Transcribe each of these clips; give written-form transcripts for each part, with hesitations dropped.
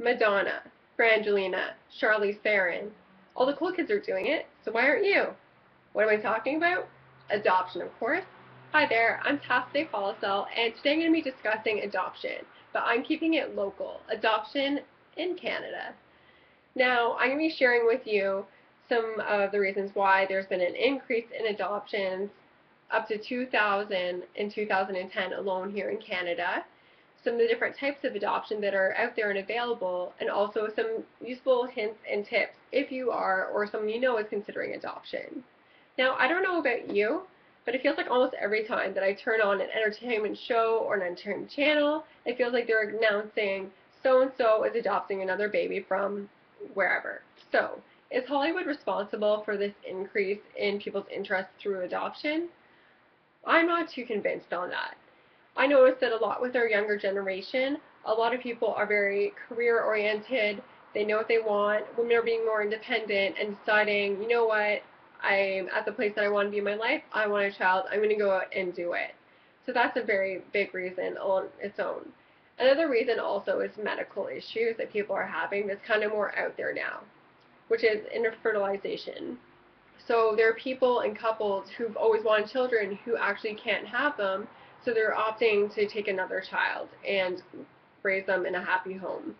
Madonna, Brangelina, Charlize Theron. All the cool kids are doing it, so why aren't you? What am I talking about? Adoption, of course. Hi there, I'm Tassie Follisell, and today I'm going to be discussing adoption, but I'm keeping it local, adoption in Canada. Now, I'm going to be sharing with you some of the reasons why there's been an increase in adoptions up to 2,000 in 2010 alone here in Canada, some of the different types of adoption that are out there and available, and also some useful hints and tips if you are or someone you know is considering adoption. Now, I don't know about you, but it feels like almost every time that I turn on an entertainment show or an entertainment channel, it feels like they're announcing so and so is adopting another baby from wherever. So, is Hollywood responsible for this increase in people's interest through adoption? I'm not too convinced on that. I notice that a lot with our younger generation, a lot of people are very career oriented. They know what they want. Women are being more independent and deciding, you know what, I'm at the place that I want to be in my life. I want a child. I'm going to go out and do it. So that's a very big reason on its own. Another reason also is medical issues that people are having that's kind of more out there now, which is infertilization. So there are people and couples who've always wanted children who actually can't have them, so they're opting to take another child and raise them in a happy home.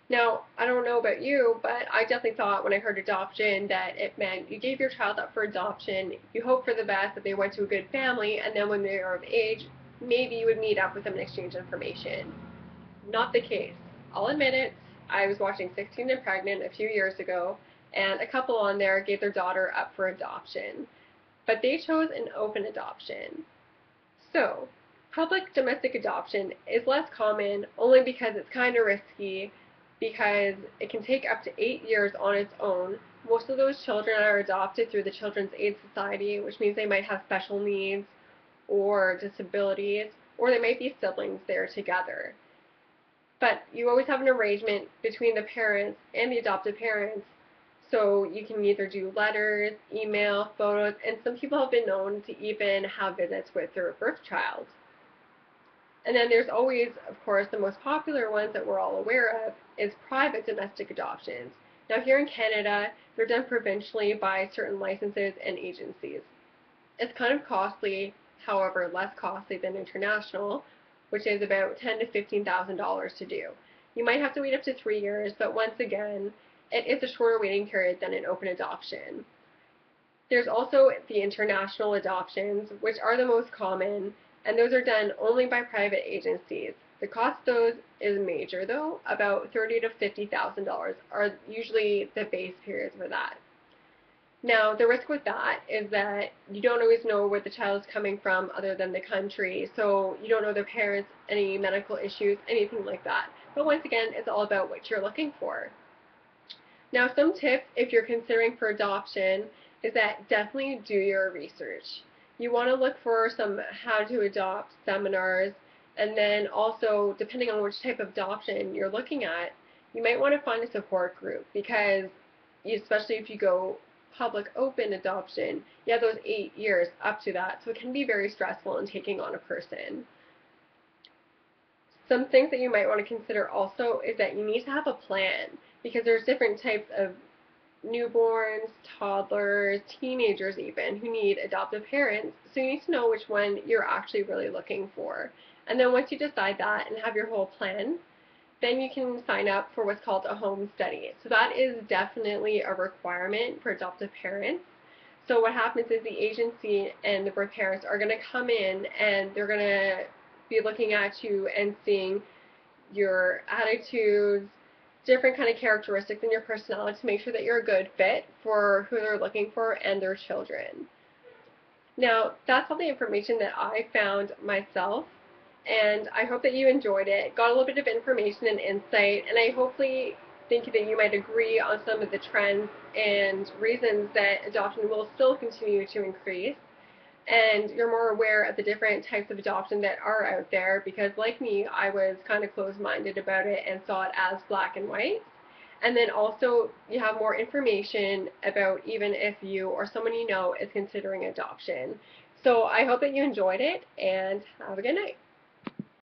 Now, I don't know about you, but I definitely thought when I heard adoption that it meant you gave your child up for adoption, you hope for the best, that they went to a good family, and then when they are of age, maybe you would meet up with them and exchange information. Not the case. I'll admit it. I was watching 16 and Pregnant a few years ago, and a couple on there gave their daughter up for adoption. But they chose an open adoption. So, public domestic adoption is less common only because it's kind of risky, because it can take up to 8 years on its own. Most of those children are adopted through the Children's Aid Society, which means they might have special needs or disabilities, or they might be siblings there together. But you always have an arrangement between the parents and the adoptive parents. So you can either do letters, email, photos, and some people have been known to even have visits with their birth child. And then there's always, of course, the most popular ones that we're all aware of is private domestic adoptions. Now here in Canada, they're done provincially by certain licenses and agencies. It's kind of costly, however, less costly than international, which is about $10,000 to $15,000 to do. You might have to wait up to 3 years, but once again, it is a shorter waiting period than an open adoption. There's also the international adoptions, which are the most common, and those are done only by private agencies. The cost of those is major though, about $30,000 to $50,000 are usually the base periods for that. Now, the risk with that is that you don't always know where the child is coming from other than the country, so you don't know their parents, any medical issues, anything like that. But once again, it's all about what you're looking for. Now, some tips if you're considering for adoption is that definitely do your research. You want to look for some how to adopt seminars, and then also, depending on which type of adoption you're looking at, you might want to find a support group because, especially if you go public open adoption, you have those 8 years up to that, so it can be very stressful in taking on a person. Some things that you might want to consider also is that you need to have a plan because there's different types of newborns, toddlers, teenagers even, who need adoptive parents. So you need to know which one you're actually really looking for. And then once you decide that and have your whole plan, then you can sign up for what's called a home study. So that is definitely a requirement for adoptive parents. So what happens is the agency and the birth parents are going to come in and they're going to be looking at you and seeing your attitudes, different kind of characteristics in your personality to make sure that you're a good fit for who they're looking for and their children. Now, that's all the information that I found myself, and I hope that you enjoyed it, got a little bit of information and insight, and I hopefully think that you might agree on some of the trends and reasons that adoption will still continue to increase, and you're more aware of the different types of adoption that are out there because, like me, I was kind of closed-minded about it and saw it as black and white. And then also you have more information about even if you or someone you know is considering adoption. So I hope that you enjoyed it and have a good night.